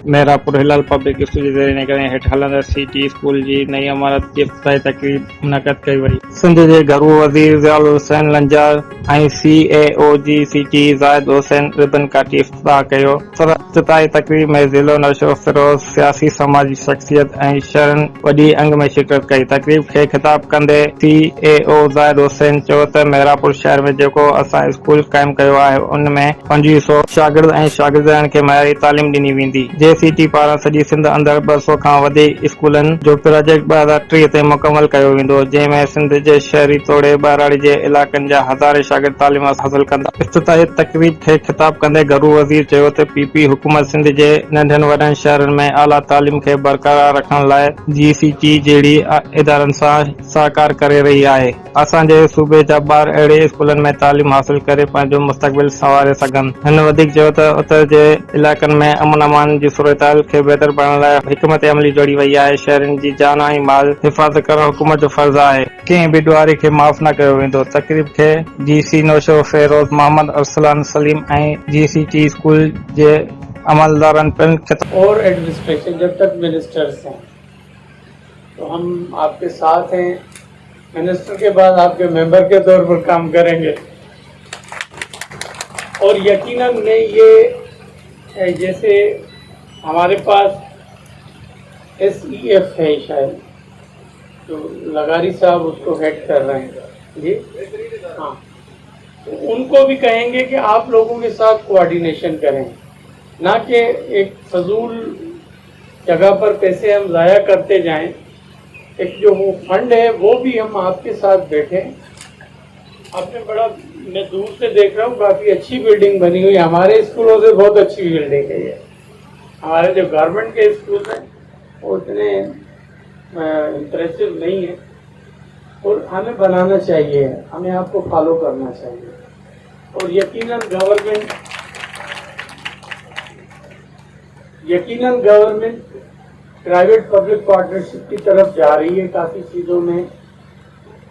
मेहरापुर हिलाल public school जे ज़रिए निकिरे हेठि हलंदड़ सिटी स्कूल जी नई इमारत जी इफ़्तिताही तक़रीब मुनक़द कई वई। सिंध जे घरू वज़ीर ज़ियाउल हुसैन लंजार ऐं CAO जी सिटी ज़ाहिद हुसैन रिबन काटी इफ़्तिताह कयो। इफ़्तिताही तक़रीब में ज़िलो नशो फ़िरोज़ सियासी समाजी शख़्सियत ऐं शहरनि वॾी अंग में शिरकत कई। तक़रीब खे ख़िताब कंदे CAO ज़ाहिद हुसैन चयो त मेहरापुर शहर में जेको असां स्कूल क़ाइमु कयो आहे उन में 2500 शागिर्द ऐं शागिर्दनि खे मयारी तालीम ॾिनी वेंदी। JCT पारां सॼी सिंध अंदरि 200 खां वधीक स्कूलनि जो प्रोजेक्ट 2030 ते मुकमल कयो वेंदो, जंहिं में सिंध जे शहरी तोड़े ॿाहिराड़ी जे इलाइक़नि जा हज़ारे शागिर्द तालीम हासिल कंदा। इफ़्तिताही तक़रीब खे ख़िताब कंदे घरू वज़ीर चयो त PP हुकूमत सिंध जे नंढनि वॾनि शहरनि में आला तालीम खे बरक़रार रखण लाइ JCT जहिड़ी इदारनि सां सहकार करे रही आहे। असांजे सूबे जा ॿार अहिड़े स्कूलनि में तालीम हासिल करे पंहिंजो मुस्तक़बिल संवारे सघनि। हिन वधीक चयो त उतर जे इलाइक़नि में अमन अमान जी सूरतहाल खे बहितर बणाइण लाइ हिकमत अमली जोड़ी वई आहे। शहरनि जी जान ऐं माल हिफ़ाज़त करणु हुकूमत जो फर्ज़ आहे। कंहिं बि ॾुआरी खे माफ़ न कयो वेंदो। तक़रीब खे GC नौशो फ़िरोज़ मोहम्मद अरसलान सलीम ऐं JCT स्कूल जे अमलदारनि पिण और एडमिनिस्ट्रेशन जब तक मिनिस्टर्स हैं तो हम आपके साथ हैं। मिनिस्टर के बाद आपके मेंबर के तौर पर काम करेंगे और यकीनन में ये जैसे हमारे पास SEF है शायद तो लगारी साहब उसको हेड कर रहे हैं जी, हाँ, तो उनको भी कहेंगे कि आप लोगों के साथ कोऑर्डिनेशन करें, ना कि एक फजूल जगह पर पैसे हम ज़ाया करते जाएं। एक जो वो फंड है वो भी हम आपके साथ बैठें। आपने बड़ा, मैं दूर से देख रहा हूँ, काफ़ी अच्छी बिल्डिंग बनी हुई है। हमारे स्कूलों से बहुत अच्छी बिल्डिंग है ये। हमारे जो गवर्नमेंट के स्कूल हैं वो इतने इंप्रेसिव नहीं है और हमें बनाना चाहिए, हमें आपको फॉलो करना चाहिए। और यकीनन गवर्नमेंट प्राइवेट पब्लिक पार्टनरशिप की तरफ जा रही है काफ़ी चीज़ों में।